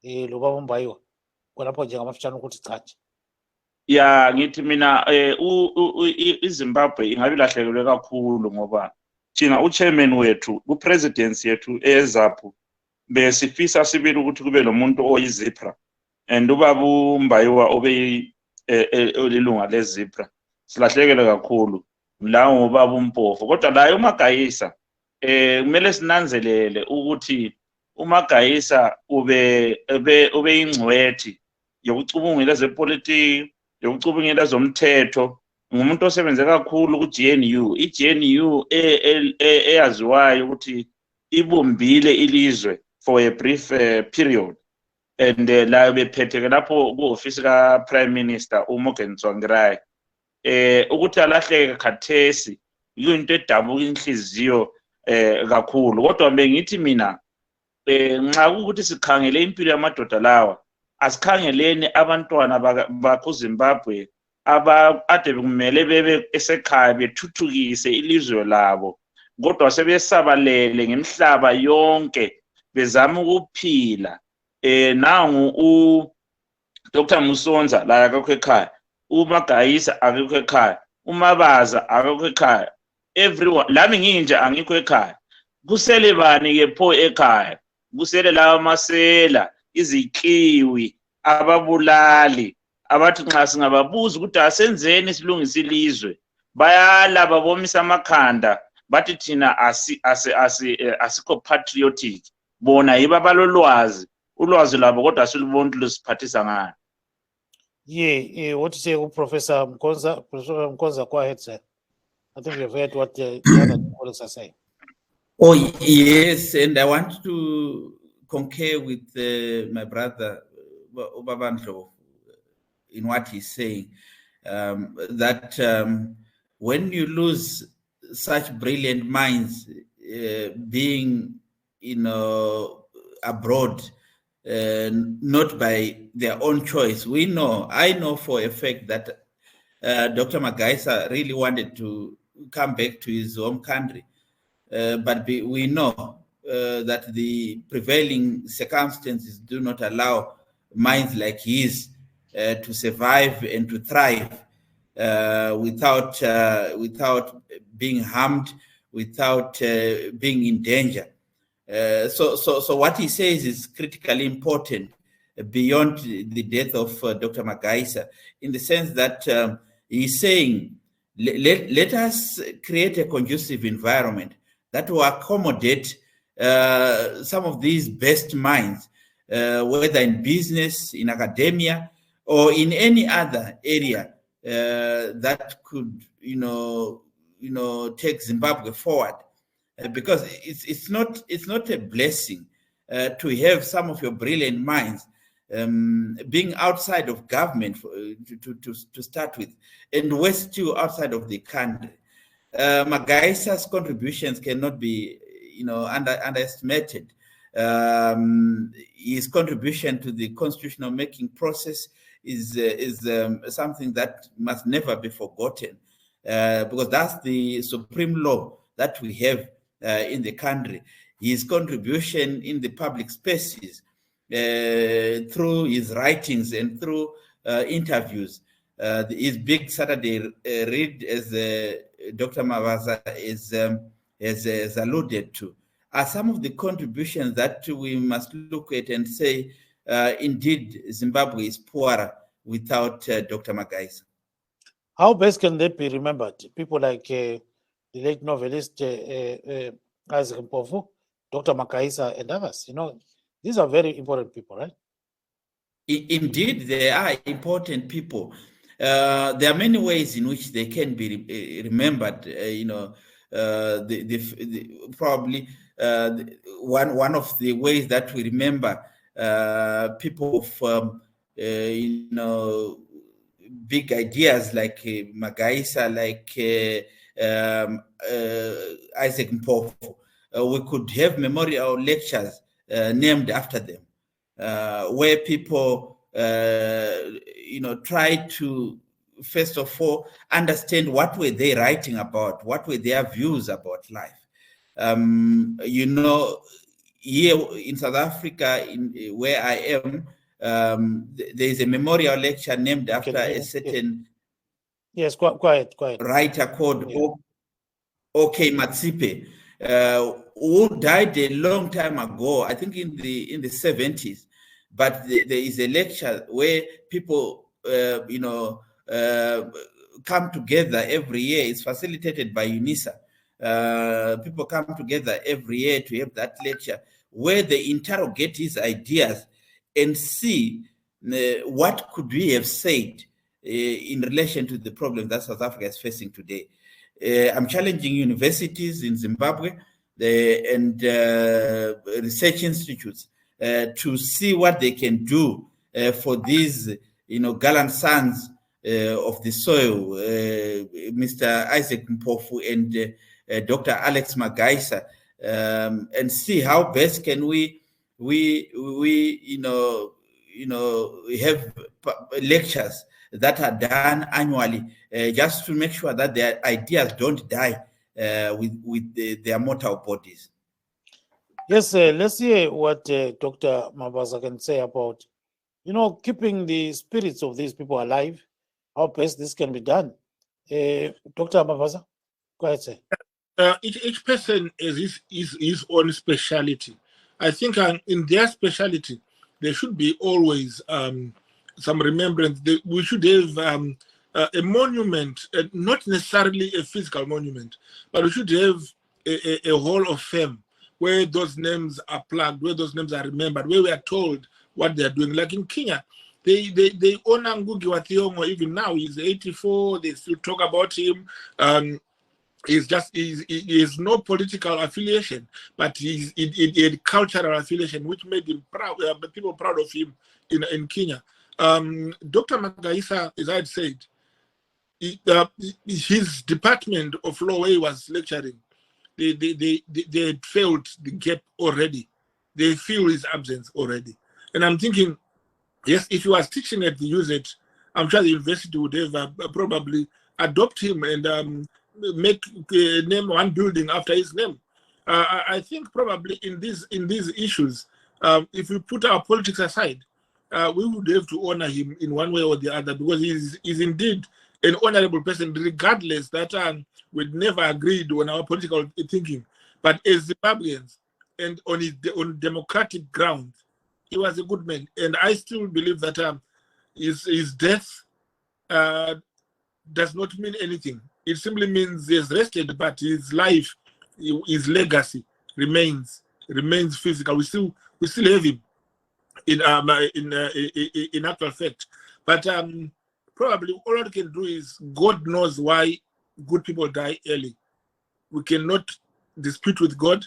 lo baba uMbayiwa khonapho nje ngamafitshane ukuthi cha nje. Yeah, ngithi mina iZimbabwe ingabe ilahlekelwe kakhulu ngoba thina uchairman wethu ku-presidency yethu eZapu besifisa sibili ukuthi kube lo muntu oyizipra and ubaba uMbayiwa obe olilunga lezipra. Silahlekelwe kakhulu la ngobaba uMpofu, kodwa la uMagayisa kumele sinanzelele ukuthi uMagayisa ube ingcwethi yokucubungula zepolitiki, yokucubungula zomthetho, ngumuntu osebenze kakhulu ku-GNU. I-GNU eyaziwayo ukuthi ibumbile ilizwe for a brief period, and la bephetheke lapho ku-ofisi ka-Prime Minister uMsongelwa. Ukuthi alahleke khathesi yinto edabuka inhliziyo kakhulu, kodwa bengithi mina nxa ukuthi sikhangele impilo yamadoda lawa, asikhangeleni abantwana bakuZimbabwe ade kumele bebe esekhaya bethuthukise ilizwe labo, kodwa sebesabalele ngemihlaba yonke bezama ukuphila. Nangu Dr. Mukonza la akakho ekhaya, uMagayisa akekho ekhaya, uMavaza akekho ekhaya, everyone lami nginje angikho ekhaya. Kusele bani ke pho ekhaya? Kusele lawa masela, izikiwi, ababulali abathi nxa singababuza ukuthi asenzeni silungisa ilizwe, bayalaba bomisa amakhanda bathi thina asikho patriotic. Bona yiba abalolwazi, ulwazi labo kodwa asiluboni lusiphathisa ngani. Yeah, what to say, Professor Mukonza? Professor Mukonza, go ahead, sir. I think we've heard what the other colleagues are saying. Oh, yes, and I want to concur with my brother, Ndlovu, in what he's saying, that when you lose such brilliant minds being, abroad, not by their own choice. I know for a fact that Dr. Magayisa really wanted to come back to his home country, but we know that the prevailing circumstances do not allow minds like his to survive and to thrive without being harmed, without being in danger. So what he says is critically important beyond the death of Dr. Mavaza, in the sense that he's saying, let us create a conducive environment that will accommodate some of these best minds, whether in business, in academia, or in any other area that could, take Zimbabwe forward. Because it's not a blessing to have some of your brilliant minds being outside of government to start with, and worse still outside of the country. Mavaza's contributions cannot be underestimated. His contribution to the constitutional making process is something that must never be forgotten, because that's the supreme law that we have in the country. His contribution in the public spaces, through his writings and through interviews, his big Saturday read, as Dr. Mavaza has alluded to, are some of the contributions that we must look at and say, indeed, Zimbabwe is poorer without Dr. Mavaza. How best can they be remembered? People like the late novelist Isaac Mpofu, Dr. Mavaza, and others. These are very important people, right? Indeed, they are important people. There are many ways in which they can be remembered. Probably one of the ways that we remember people from big ideas like Mavaza, like Isaac Mpofu. We could have memorial lectures named after them, where people try to, first of all, understand what were they writing about, what were their views about life. Here in South Africa, where I am, there is a memorial lecture named after a certain quiet writer called OK Matsipe, who died a long time ago, I think in the 70s. But there is a lecture where people, come together every year. It's facilitated by UNISA. People come together every year to have that lecture, where they interrogate his ideas and see what could we have said in relation to the problems that South Africa is facing today. I'm challenging universities in Zimbabwe and research institutes to see what they can do for these, gallant sons of the soil, Mr. Isaac Mpofu and Dr. Alex Mavaza, and see how best can we have lectures that are done annually, just to make sure that their ideas don't die with their mortal bodies. Yes, let's hear what Dr. Mavaza can say about, keeping the spirits of these people alive, how best this can be done. Dr. Mavaza, go ahead, sir. Each person has his own speciality. I think in their speciality, there should be always some remembrance. We should have a monument, not necessarily a physical monument, but we should have a hall of fame where those names are plugged, where those names are remembered, where we are told what they are doing. Like in Kenya, they honor Ngugi wa Thiong'o. Even now, he's 84. They still talk about him. He has no political affiliation, but he had cultural affiliation, which made him proud. People proud of him in Kenya. Dr. Mavaza, as I had said, his department of law, where he was lecturing, they had felt the gap already. They feel his absence already. And I'm thinking, yes, if he was teaching at the UZ, I'm sure the university would have probably adopt him and name one building after his name. I think probably in these issues, if we put our politics aside, we would have to honor him in one way or the other, because he's indeed an honorable person, regardless that we'd never agreed on our political thinking. But as Zimbabweans and on democratic grounds, he was a good man. And I still believe that his death does not mean anything. It simply means he has rested, but his life, his legacy remains physical. We still have him in actual fact. But probably all I can do is, God knows why good people die early. We cannot dispute with God,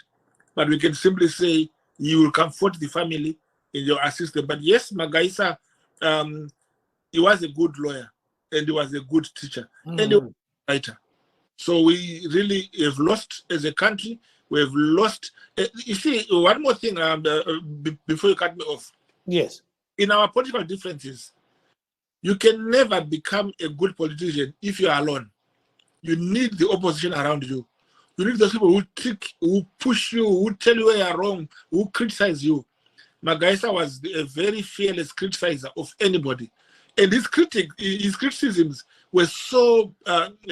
but we can simply say you will comfort the family in your assistance. But yes, Magaisa, he was a good lawyer and he was a good teacher and he was a writer. So we really have lost as a country. We have lost. You see, one more thing before you cut me off. Yes. In our political differences, you can never become a good politician if you are alone. You need the opposition around you. You need those people who push you, who tell you where you are wrong, who criticize you. Magaisa was a very fearless criticizer of anybody. And his criticisms were so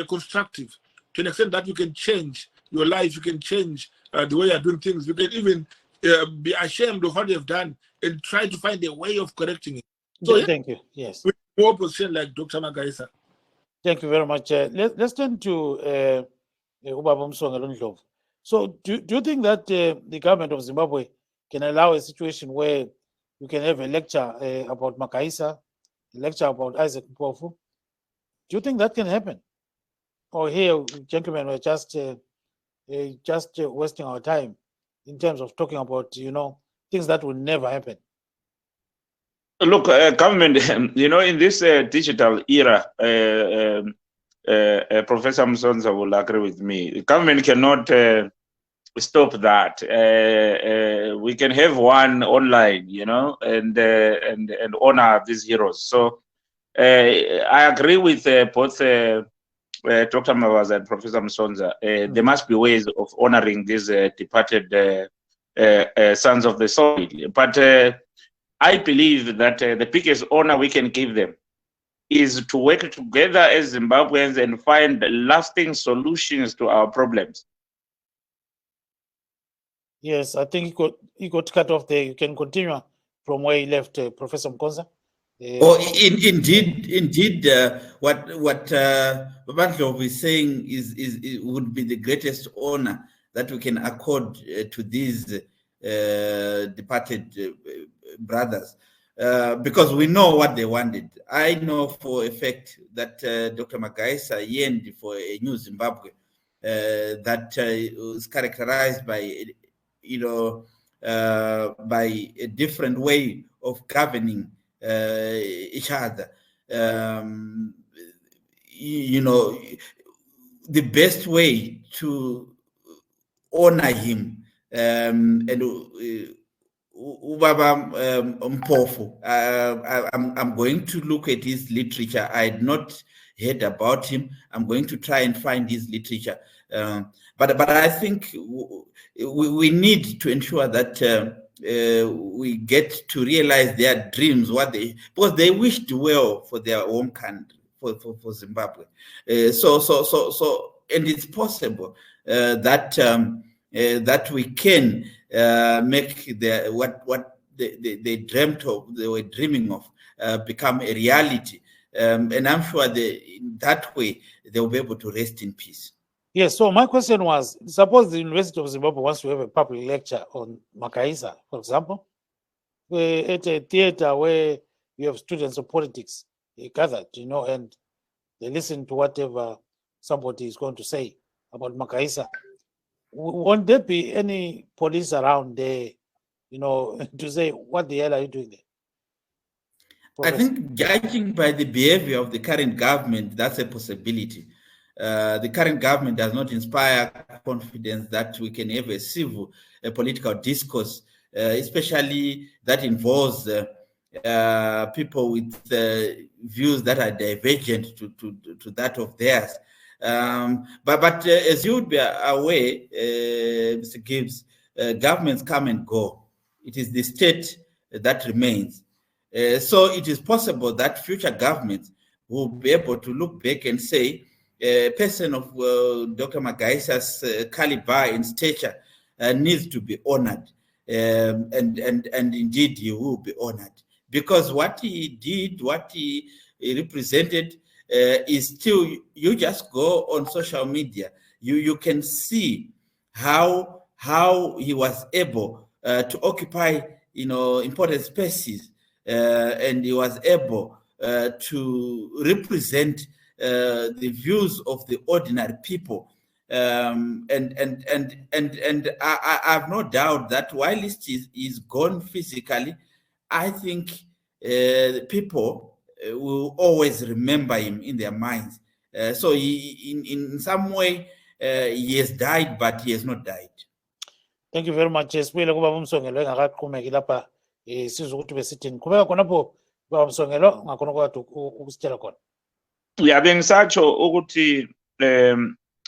constructive, to an extent that you can change your life, you can change the way you're doing things. You can even be ashamed of what you have done and try to find a way of correcting it. So thank you. Yes. With more position like Dr. Magaisa. Thank you very much. Let's turn to Ubaba Msongelwa Ndlovu. So do you think that the government of Zimbabwe can allow a situation where you can have a lecture about Magaisa, a lecture about Isaac Mpofu? Do you think that can happen? Or here, gentlemen, we're just wasting our time in terms of talking about, things that will never happen? Look, government, in this digital era, Professor Mukonza will agree with me. The government cannot stop that. We can have one online, and honor these heroes. So I agree with both Dr. Mavaza and Professor Mukonza. There must be ways of honoring these departed sons of the soil. But I believe that the biggest honor we can give them is to work together as Zimbabweans and find lasting solutions to our problems. Yes, I think he got cut off there. You can continue from where he left, Professor Mukonza. Indeed, what Ndlovu is saying would be the greatest honor that we can accord to these departed brothers, because we know what they wanted. I know for a fact that Dr. Magaisa yearned for a new Zimbabwe that was characterized by, by a different way of governing each other. The best way to honor him and Ubaba Mpofu, I'm going to look at his literature. I had not heard about him. I'm going to try and find his literature. But I think we need to ensure that we get to realize their dreams, because they wished well for their home country, for Zimbabwe. So, and it's possible that we can make what they dreamt of, they were dreaming of, become a reality. And I'm sure in that way they will be able to rest in peace. Yes, so my question was, suppose the University of Zimbabwe wants to have a public lecture on Magaisa, for example, at a theater where you have students of politics gathered, and they listen to whatever somebody is going to say about Magaisa. Won't there be any police around there, to say, what the hell are you doing there? Professor? I think, judging by the behavior of the current government, that's a possibility. The current government does not inspire confidence that we can have a civil political discourse, especially that involves people with views that are divergent to that of theirs. But as you would be aware, Mr. Gibbs, governments come and go. It is the state that remains. So it is possible that future governments will be able to look back and say, a person of Dr. Magaisa's caliber and stature needs to be honored. And indeed, he will be honored. Because what he did, what he represented, is still, you just go on social media, you can see how he was able to occupy, important spaces, and he was able to represent the views of the ordinary people, and I have no doubt that while he is gone physically, I think people will always remember him in their minds. So he, in some way, he has died, but he has not died. Thank you very much. Sibuyele kubaba Msongelwa engakaqhumeki lapha sizwe ukuthi besithini. Qhubeka khonapho baba Msongelwa ngakhona kwathi ukusitshela khona. Yeah, bengisatsho ukuthi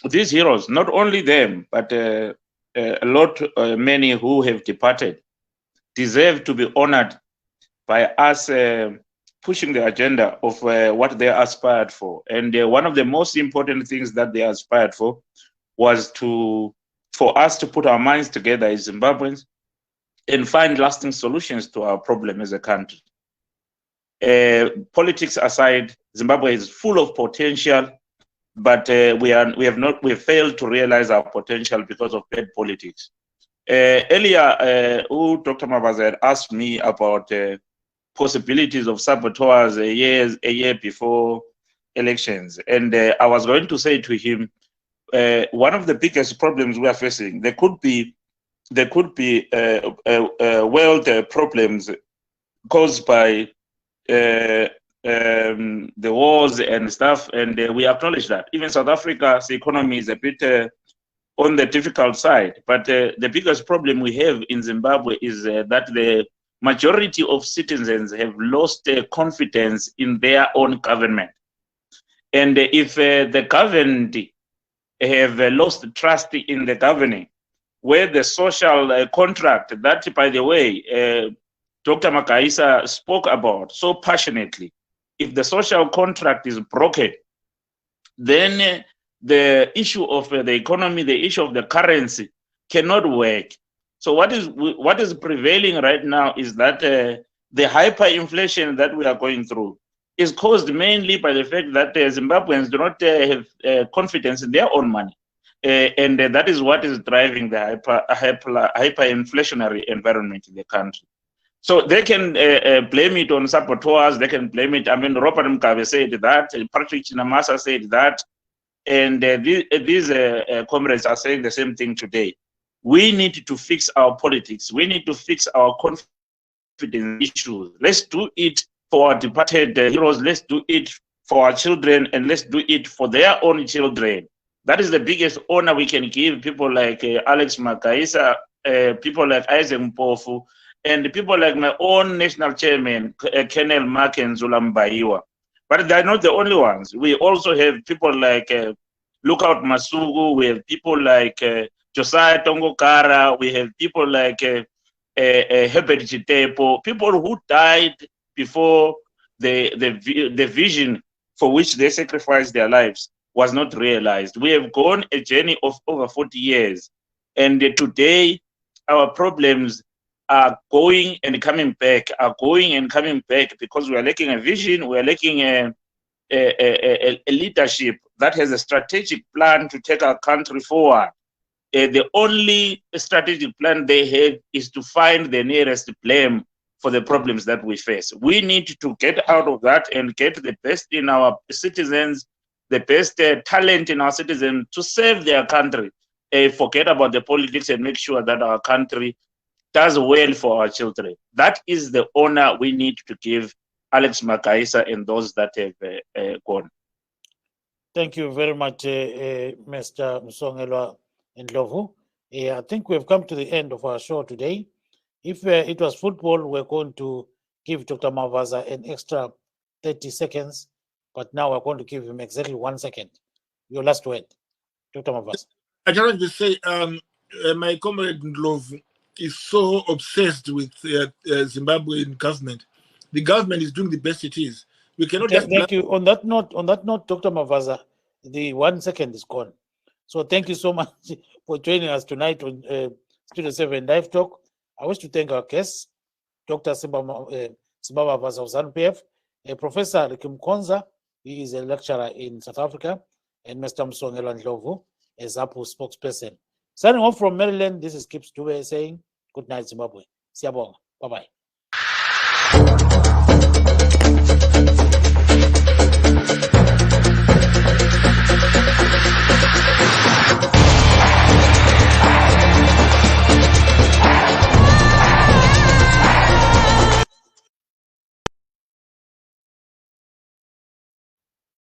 these heroes, not only them, but a lot, many who have departed, deserve to be honored by us pushing the agenda of what they aspired for. And one of the most important things that they aspired for was for us to put our minds together as Zimbabweans and find lasting solutions to our problem as a country. Politics aside, Zimbabwe is full of potential, but we have failed to realize our potential because of bad politics. Earlier, Dr. Mavaza had asked me about possibilities of saboteurs a year before elections, and I was going to say to him, one of the biggest problems we are facing, there could be world problems caused by the wars and stuff, and we acknowledge that. Even South Africa's economy is a bit on the difficult side, but the biggest problem we have in Zimbabwe is that the majority of citizens have lost confidence in their own government. And if the governed have lost trust in the governing, where the social contract that, by the way, Dr. Makaisa spoke about so passionately, if the social contract is broken, then the issue of the economy, the issue of the currency cannot work. So what is prevailing right now is that the hyperinflation that we are going through is caused mainly by the fact that Zimbabweans do not have confidence in their own money. And that is what is driving the hyperinflationary environment in the country. So they can blame it on saboteurs, they can blame it. I mean, Robert Mugabe said that, Patrick Chinamasa said that, and these comrades are saying the same thing today. We need to fix our politics. We need to fix our confidence issues. Let's do it for our departed heroes. Let's do it for our children, and let's do it for their own children. That is the biggest honor we can give people like Alex Makaisa, people like Isaac Mpofu, and people like my own national chairman, Colonel Maken Zulambaiwa. But they're not the only ones. We also have people like Lookout Masugu, we have people like Josiah Tongokara, we have people like Herbert Chitepo, people who died before the vision for which they sacrificed their lives was not realized. We have gone a journey of over 40 years, and today our problems are going and coming back, because we are lacking a vision, we are lacking a leadership that has a strategic plan to take our country forward. The only strategic plan they have is to find the nearest blame for the problems that we face. We need to get out of that and get the best in our citizens, the best talent in our citizens to serve their country. Forget about the politics and make sure that our country does well for our children. That is the honor we need to give Alex Makaisa and those that have gone. Thank you very much, Mr. Msongelwa and Ndlovu. I think we've come to the end of our show today. If it was football, we're going to give Dr. Mavaza an extra 30 seconds, but now we're going to give him exactly 1 second Your last word, Dr. Mavaza. I just want to say, my comrade Ndlovu is so obsessed with Zimbabwean government. The government is doing the best it is. We cannot just. Thank you. On that note, Dr. Mavaza, the 1 second is gone. So thank you so much for joining us tonight on Studio 7 Live Talk. I wish to thank our guests, Dr. Simba Mavaza of Zanu PF, Professor Mukonza, he is a lecturer in South Africa, and Mr. Msongelwa Ndlovu, a Zapu spokesperson. Signing off from Maryland, this is Gibbs Dube saying, good night, Zimbabwe. Siyabonga. Bye-bye.